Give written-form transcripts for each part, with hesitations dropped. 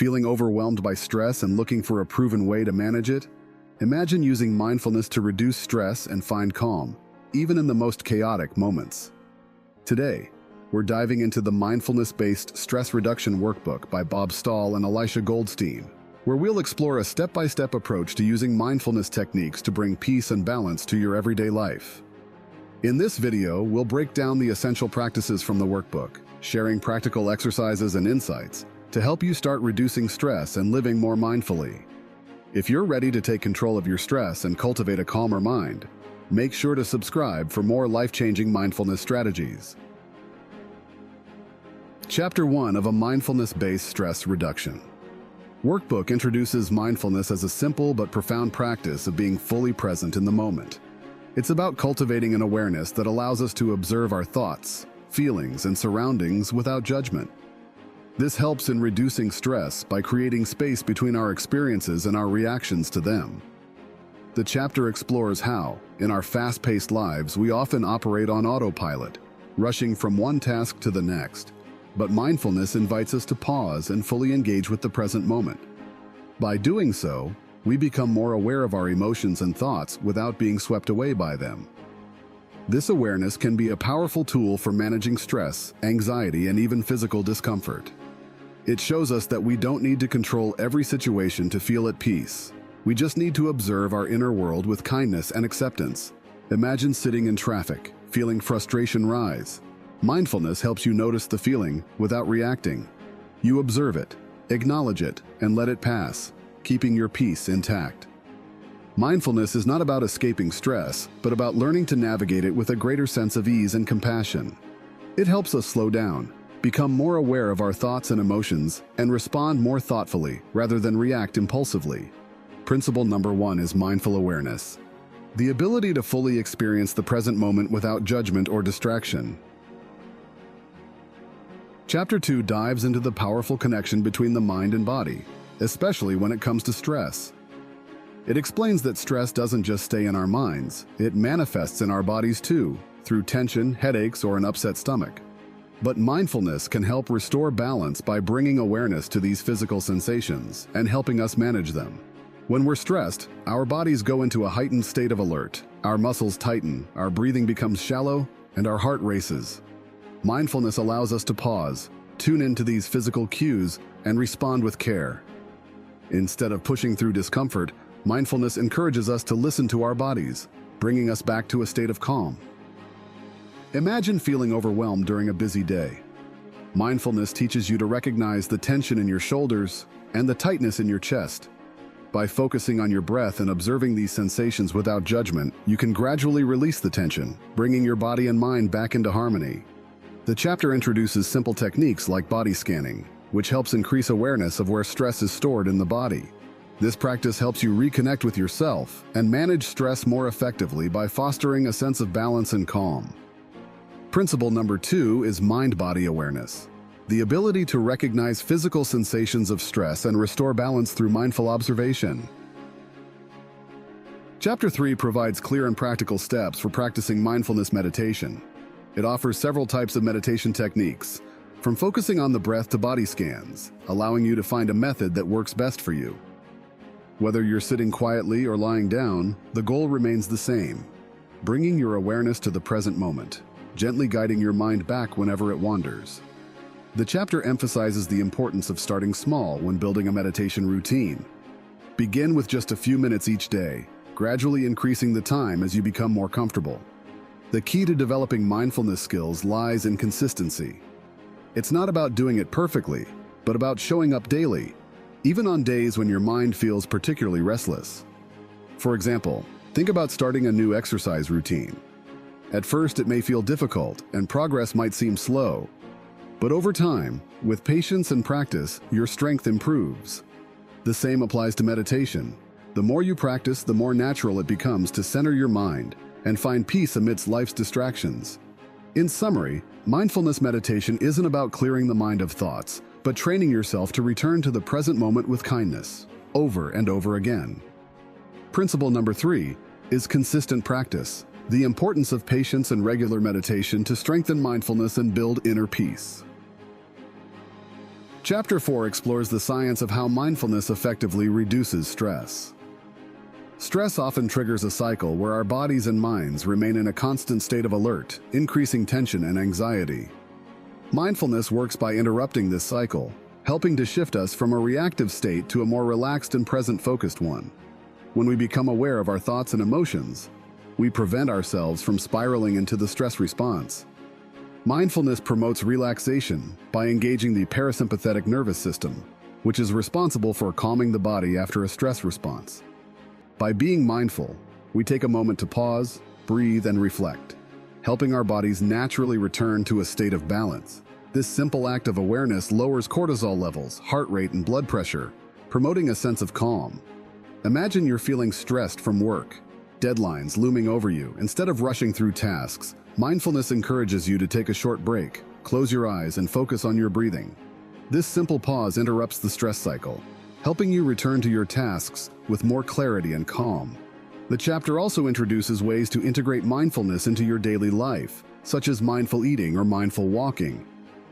Feeling overwhelmed by stress and looking for a proven way to manage it? Imagine using mindfulness to reduce stress and find calm, even in the most chaotic moments. Today, we're diving into the Mindfulness-Based Stress Reduction Workbook by Bob Stahl and Elisha Goldstein, where we'll explore a step-by-step approach to using mindfulness techniques to bring peace and balance to your everyday life. In this video, we'll break down the essential practices from the workbook, sharing practical exercises and insights to help you start reducing stress and living more mindfully. If you're ready to take control of your stress and cultivate a calmer mind, make sure to subscribe for more life-changing mindfulness strategies. Chapter 1 of a Mindfulness-Based Stress Reduction Workbook introduces mindfulness as a simple but profound practice of being fully present in the moment. It's about cultivating an awareness that allows us to observe our thoughts, feelings, and surroundings without judgment. This helps in reducing stress by creating space between our experiences and our reactions to them. The chapter explores how, in our fast-paced lives, we often operate on autopilot, rushing from one task to the next. But mindfulness invites us to pause and fully engage with the present moment. By doing so, we become more aware of our emotions and thoughts without being swept away by them. This awareness can be a powerful tool for managing stress, anxiety, and even physical discomfort. It shows us that we don't need to control every situation to feel at peace. We just need to observe our inner world with kindness and acceptance. Imagine sitting in traffic, feeling frustration rise. Mindfulness helps you notice the feeling without reacting. You observe it, acknowledge it, and let it pass, keeping your peace intact. Mindfulness is not about escaping stress, but about learning to navigate it with a greater sense of ease and compassion. It helps us slow down, become more aware of our thoughts and emotions, and respond more thoughtfully rather than react impulsively. Principle number 1 is mindful awareness. The ability to fully experience the present moment without judgment or distraction. Chapter 2 dives into the powerful connection between the mind and body, especially when it comes to stress. It explains that stress doesn't just stay in our minds, it manifests in our bodies too, through tension, headaches, or an upset stomach. But mindfulness can help restore balance by bringing awareness to these physical sensations and helping us manage them. When we're stressed, our bodies go into a heightened state of alert, our muscles tighten, our breathing becomes shallow, and our heart races. Mindfulness allows us to pause, tune into these physical cues, and respond with care. Instead of pushing through discomfort, mindfulness encourages us to listen to our bodies, bringing us back to a state of calm. Imagine feeling overwhelmed during a busy day. Mindfulness teaches you to recognize the tension in your shoulders and the tightness in your chest. By focusing on your breath and observing these sensations without judgment, you can gradually release the tension, bringing your body and mind back into harmony. The chapter introduces simple techniques like body scanning, which helps increase awareness of where stress is stored in the body. This practice helps you reconnect with yourself and manage stress more effectively by fostering a sense of balance and calm. Principle number 2 is mind-body awareness. The ability to recognize physical sensations of stress and restore balance through mindful observation. Chapter 3 provides clear and practical steps for practicing mindfulness meditation. It offers several types of meditation techniques, from focusing on the breath to body scans, allowing you to find a method that works best for you. Whether you're sitting quietly or lying down, the goal remains the same: bringing your awareness to the present moment, gently guiding your mind back whenever it wanders. The chapter emphasizes the importance of starting small when building a meditation routine. Begin with just a few minutes each day, gradually increasing the time as you become more comfortable. The key to developing mindfulness skills lies in consistency. It's not about doing it perfectly, but about showing up daily, even on days when your mind feels particularly restless. For example, think about starting a new exercise routine. At first, it may feel difficult, and progress might seem slow. But over time, with patience and practice, your strength improves. The same applies to meditation. The more you practice, the more natural it becomes to center your mind and find peace amidst life's distractions. In summary, mindfulness meditation isn't about clearing the mind of thoughts, but training yourself to return to the present moment with kindness, over and over again. Principle number 3 is consistent practice. The importance of patience and regular meditation to strengthen mindfulness and build inner peace. Chapter 4 explores the science of how mindfulness effectively reduces stress. Stress often triggers a cycle where our bodies and minds remain in a constant state of alert, increasing tension and anxiety. Mindfulness works by interrupting this cycle, helping to shift us from a reactive state to a more relaxed and present-focused one. When we become aware of our thoughts and emotions, we prevent ourselves from spiraling into the stress response. Mindfulness promotes relaxation by engaging the parasympathetic nervous system, which is responsible for calming the body after a stress response. By being mindful, we take a moment to pause, breathe, and reflect, helping our bodies naturally return to a state of balance. This simple act of awareness lowers cortisol levels, heart rate, and blood pressure, promoting a sense of calm. Imagine you're feeling stressed from work, deadlines looming over you. Instead of rushing through tasks, mindfulness encourages you to take a short break, close your eyes, and focus on your breathing. This simple pause interrupts the stress cycle, helping you return to your tasks with more clarity and calm. The chapter also introduces ways to integrate mindfulness into your daily life, such as mindful eating or mindful walking.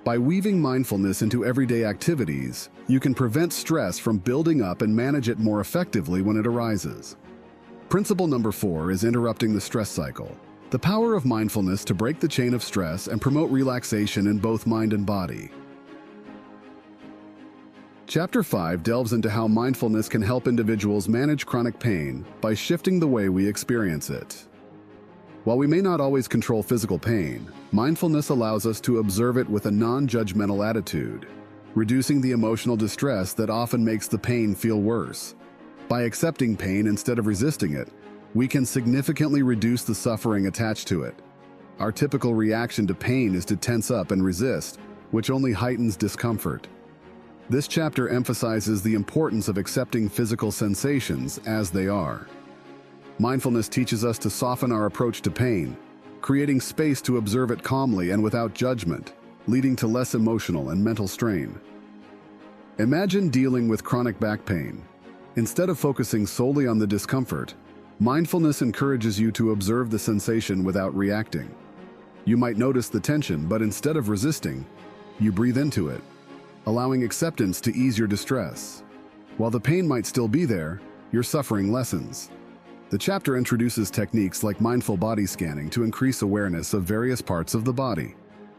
By weaving mindfulness into everyday activities, you can prevent stress from building up and manage it more effectively when it arises. Principle number 4 is interrupting the stress cycle. The power of mindfulness to break the chain of stress and promote relaxation in both mind and body. Chapter 5 delves into how mindfulness can help individuals manage chronic pain by shifting the way we experience it. While we may not always control physical pain, mindfulness allows us to observe it with a non-judgmental attitude, reducing the emotional distress that often makes the pain feel worse. By accepting pain instead of resisting it, we can significantly reduce the suffering attached to it. Our typical reaction to pain is to tense up and resist, which only heightens discomfort. This chapter emphasizes the importance of accepting physical sensations as they are. Mindfulness teaches us to soften our approach to pain, creating space to observe it calmly and without judgment, leading to less emotional and mental strain. Imagine dealing with chronic back pain. Instead of focusing solely on the discomfort, mindfulness encourages you to observe the sensation without reacting. You might notice the tension, but instead of resisting, you breathe into it, allowing acceptance to ease your distress. While the pain might still be there, your suffering lessens. The chapter introduces techniques like mindful body scanning to increase awareness of various parts of the body.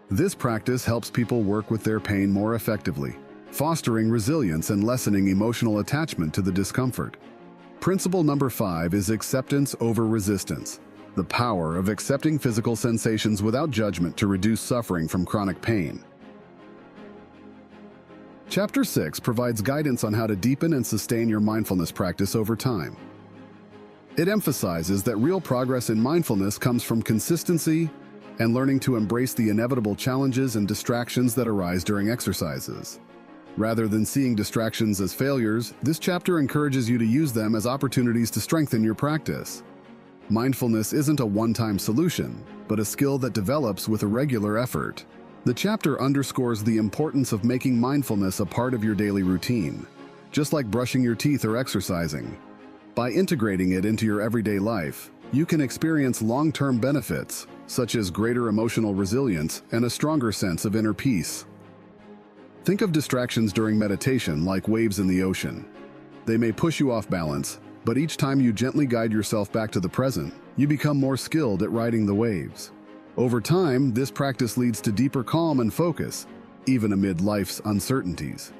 This practice helps people work with their pain more effectively, fostering resilience and lessening emotional attachment to the discomfort. Principle number 5 is acceptance over resistance. The power of accepting physical sensations without judgment to reduce suffering from chronic pain. Chapter 6 provides guidance on how to deepen and sustain your mindfulness practice over time. It emphasizes that real progress in mindfulness comes from consistency and learning to embrace the inevitable challenges and distractions that arise during exercises. Rather than seeing distractions as failures, this chapter encourages you to use them as opportunities to strengthen your practice. Mindfulness isn't a one-time solution, but a skill that develops with a regular effort. The chapter underscores the importance of making mindfulness a part of your daily routine, just like brushing your teeth or exercising. By integrating it into your everyday life, you can experience long-term benefits, such as greater emotional resilience and a stronger sense of inner peace. Think of distractions during meditation like waves in the ocean. They may push you off balance, but each time you gently guide yourself back to the present, you become more skilled at riding the waves. Over time, this practice leads to deeper calm and focus, even amid life's uncertainties.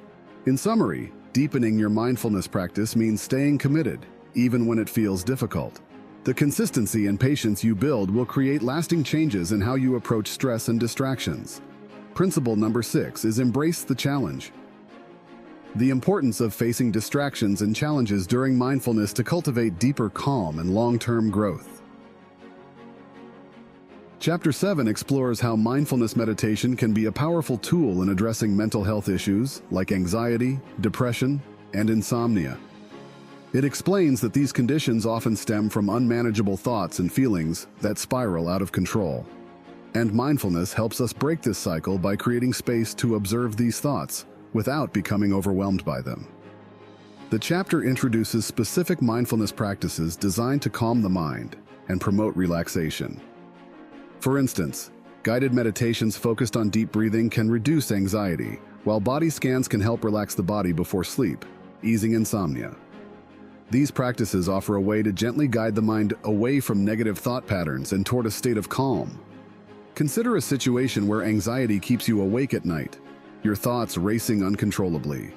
In summary, deepening your mindfulness practice means staying committed, even when it feels difficult. The consistency and patience you build will create lasting changes in how you approach stress and distractions. Principle number 6 is embrace the challenge. The importance of facing distractions and challenges during mindfulness to cultivate deeper calm and long-term growth. Chapter 7 explores how mindfulness meditation can be a powerful tool in addressing mental health issues like anxiety, depression, and insomnia. It explains that these conditions often stem from unmanageable thoughts and feelings that spiral out of control. And mindfulness helps us break this cycle by creating space to observe these thoughts without becoming overwhelmed by them. The chapter introduces specific mindfulness practices designed to calm the mind and promote relaxation. For instance, guided meditations focused on deep breathing can reduce anxiety, while body scans can help relax the body before sleep, easing insomnia. These practices offer a way to gently guide the mind away from negative thought patterns and toward a state of calm. Consider a situation where anxiety keeps you awake at night, your thoughts racing uncontrollably.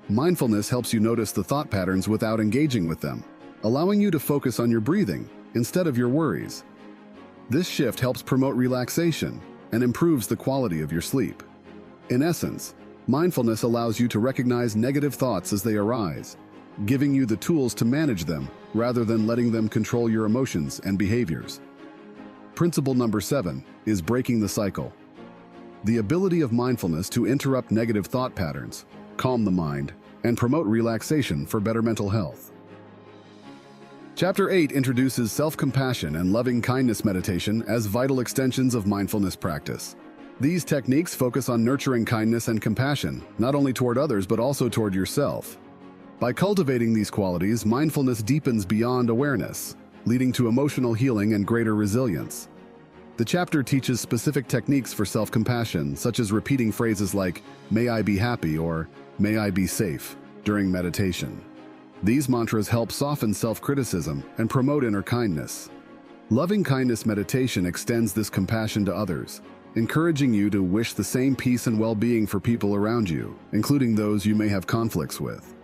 Mindfulness helps you notice the thought patterns without engaging with them, allowing you to focus on your breathing instead of your worries. This shift helps promote relaxation and improves the quality of your sleep. In essence, mindfulness allows you to recognize negative thoughts as they arise, giving you the tools to manage them rather than letting them control your emotions and behaviors. Principle number 7 is breaking the cycle. The ability of mindfulness to interrupt negative thought patterns, calm the mind, and promote relaxation for better mental health. Chapter 8 introduces self-compassion and loving-kindness meditation as vital extensions of mindfulness practice. These techniques focus on nurturing kindness and compassion, not only toward others but also toward yourself. By cultivating these qualities, mindfulness deepens beyond awareness, leading to emotional healing and greater resilience. The chapter teaches specific techniques for self-compassion, such as repeating phrases like, "May I be happy" or "May I be safe" during meditation. These mantras help soften self-criticism and promote inner kindness. Loving-kindness meditation extends this compassion to others, encouraging you to wish the same peace and well-being for people around you, including those you may have conflicts with.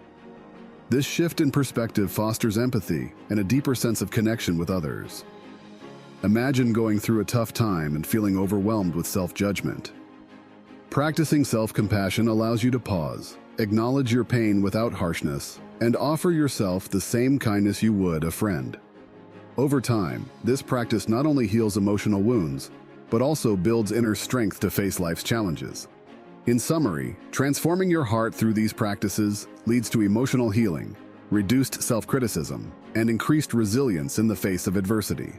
This shift in perspective fosters empathy and a deeper sense of connection with others. Imagine going through a tough time and feeling overwhelmed with self-judgment. Practicing self-compassion allows you to pause, acknowledge your pain without harshness, and offer yourself the same kindness you would a friend. Over time, this practice not only heals emotional wounds, but also builds inner strength to face life's challenges. In summary, transforming your heart through these practices leads to emotional healing, reduced self-criticism, and increased resilience in the face of adversity.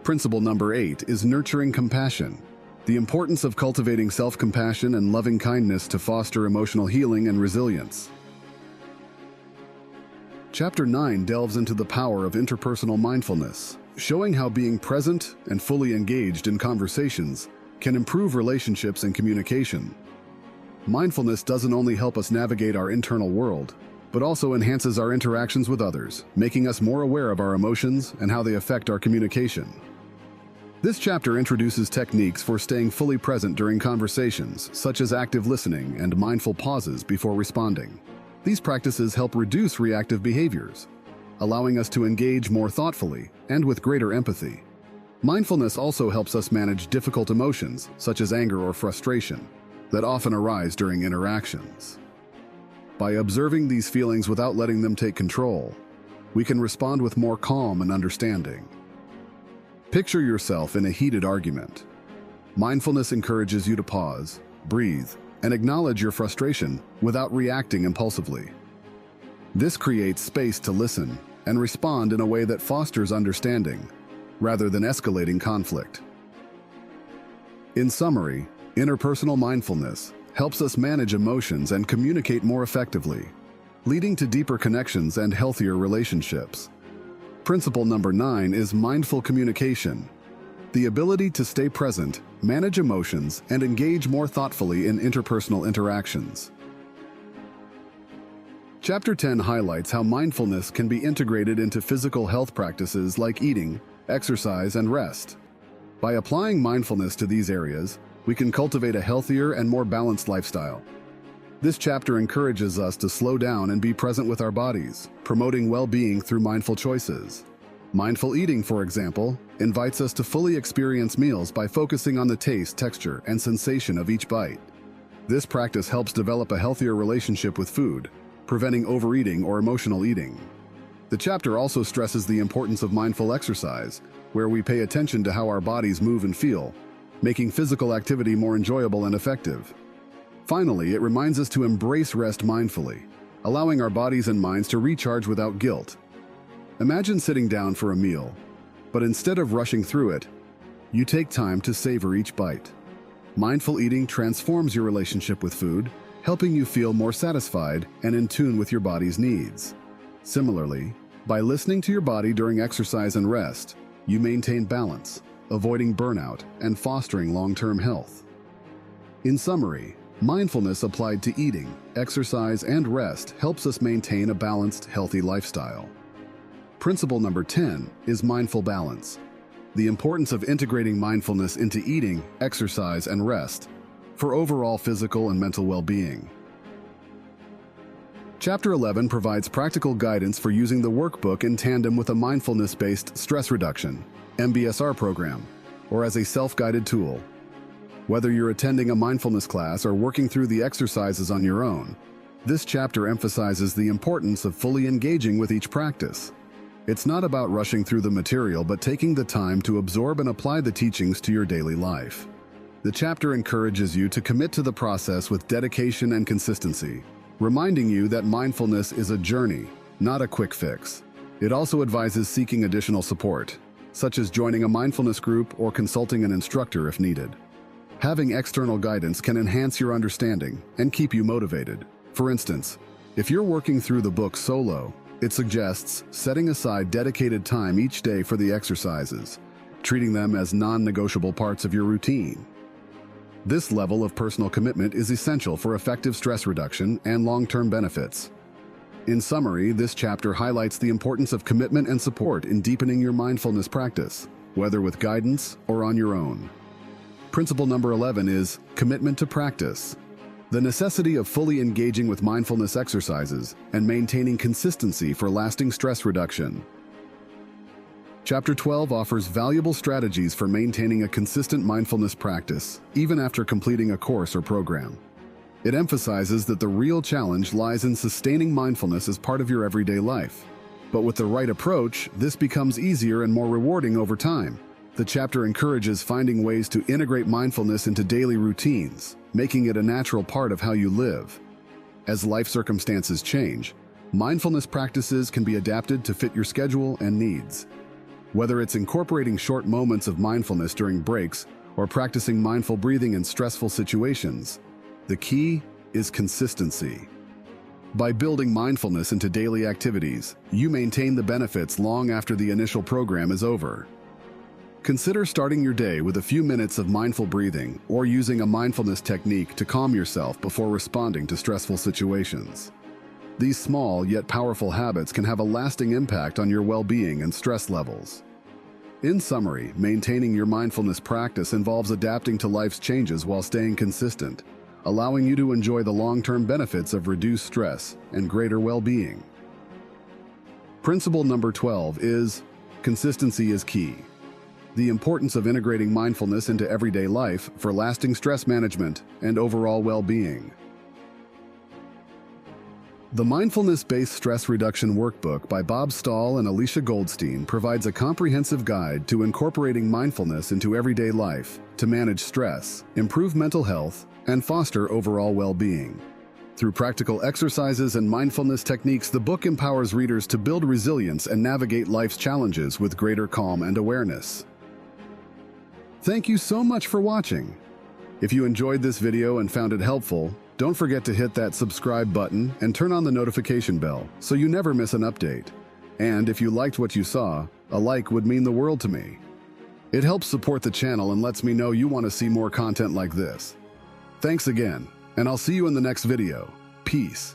Principle number 8 is nurturing compassion. The importance of cultivating self-compassion and loving kindness to foster emotional healing and resilience. Chapter 9 delves into the power of interpersonal mindfulness, showing how being present and fully engaged in conversations can improve relationships and communication. Mindfulness doesn't only help us navigate our internal world, but also enhances our interactions with others, making us more aware of our emotions and how they affect our communication. This chapter introduces techniques for staying fully present during conversations, such as active listening and mindful pauses before responding. These practices help reduce reactive behaviors, allowing us to engage more thoughtfully and with greater empathy. Mindfulness also helps us manage difficult emotions, such as anger or frustration, that often arise during interactions. By observing these feelings without letting them take control, we can respond with more calm and understanding. Picture yourself in a heated argument. Mindfulness encourages you to pause, breathe, and acknowledge your frustration without reacting impulsively. This creates space to listen and respond in a way that fosters understanding, rather than escalating conflict. In summary, interpersonal mindfulness helps us manage emotions and communicate more effectively, leading to deeper connections and healthier relationships. Principle number 9 is mindful communication. The ability to stay present, manage emotions, and engage more thoughtfully in interpersonal interactions. Chapter 10 highlights how mindfulness can be integrated into physical health practices like eating, exercise, and rest. By applying mindfulness to these areas, we can cultivate a healthier and more balanced lifestyle. This chapter encourages us to slow down and be present with our bodies, promoting well-being through mindful choices. Mindful eating, for example, invites us to fully experience meals by focusing on the taste, texture, and sensation of each bite. This practice helps develop a healthier relationship with food, preventing overeating or emotional eating. The chapter also stresses the importance of mindful exercise, where we pay attention to how our bodies move and feel, making physical activity more enjoyable and effective. Finally, it reminds us to embrace rest mindfully, allowing our bodies and minds to recharge without guilt. Imagine sitting down for a meal, but instead of rushing through it, you take time to savor each bite. Mindful eating transforms your relationship with food, helping you feel more satisfied and in tune with your body's needs. Similarly, by listening to your body during exercise and rest, you maintain balance, avoiding burnout and fostering long-term health. In summary, Mindfulness applied to eating, exercise, and rest helps us maintain a balanced, healthy lifestyle. Principle number 10 is mindful balance. The importance of integrating mindfulness into eating, exercise, and rest for overall physical and mental well-being. Chapter 11 provides practical guidance for using the workbook in tandem with a mindfulness-based stress reduction (MBSR) program, or as a self-guided tool. Whether you're attending a mindfulness class or working through the exercises on your own, this chapter emphasizes the importance of fully engaging with each practice. It's not about rushing through the material, but taking the time to absorb and apply the teachings to your daily life. The chapter encourages you to commit to the process with dedication and consistency, reminding you that mindfulness is a journey, not a quick fix. It also advises seeking additional support, such as joining a mindfulness group or consulting an instructor if needed. Having external guidance can enhance your understanding and keep you motivated. For instance, if you're working through the book solo, it suggests setting aside dedicated time each day for the exercises, treating them as non-negotiable parts of your routine. This level of personal commitment is essential for effective stress reduction and long-term benefits. In summary, this chapter highlights the importance of commitment and support in deepening your mindfulness practice, whether with guidance or on your own. Principle number 11 is commitment to practice. The necessity of fully engaging with mindfulness exercises and maintaining consistency for lasting stress reduction. Chapter 12 offers valuable strategies for maintaining a consistent mindfulness practice, even after completing a course or program. It emphasizes that the real challenge lies in sustaining mindfulness as part of your everyday life. But with the right approach, this becomes easier and more rewarding over time. The chapter encourages finding ways to integrate mindfulness into daily routines, making it a natural part of how you live. As life circumstances change, mindfulness practices can be adapted to fit your schedule and needs. Whether it's incorporating short moments of mindfulness during breaks or practicing mindful breathing in stressful situations, the key is consistency. By building mindfulness into daily activities, you maintain the benefits long after the initial program is over. Consider starting your day with a few minutes of mindful breathing or using a mindfulness technique to calm yourself before responding to stressful situations. These small yet powerful habits can have a lasting impact on your well-being and stress levels. In summary, maintaining your mindfulness practice involves adapting to life's changes while staying consistent, allowing you to enjoy the long-term benefits of reduced stress and greater well-being. Principle number 12 is consistency is key. The importance of integrating mindfulness into everyday life for lasting stress management and overall well-being. The Mindfulness-Based Stress Reduction Workbook by Bob Stahl and Alicia Goldstein provides a comprehensive guide to incorporating mindfulness into everyday life to manage stress, improve mental health, and foster overall well-being. Through practical exercises and mindfulness techniques, the book empowers readers to build resilience and navigate life's challenges with greater calm and awareness. Thank you so much for watching. If you enjoyed this video and found it helpful, don't forget to hit that subscribe button and turn on the notification bell so you never miss an update. And if you liked what you saw, a like would mean the world to me. It helps support the channel and lets me know you want to see more content like this. Thanks again, and I'll see you in the next video. Peace.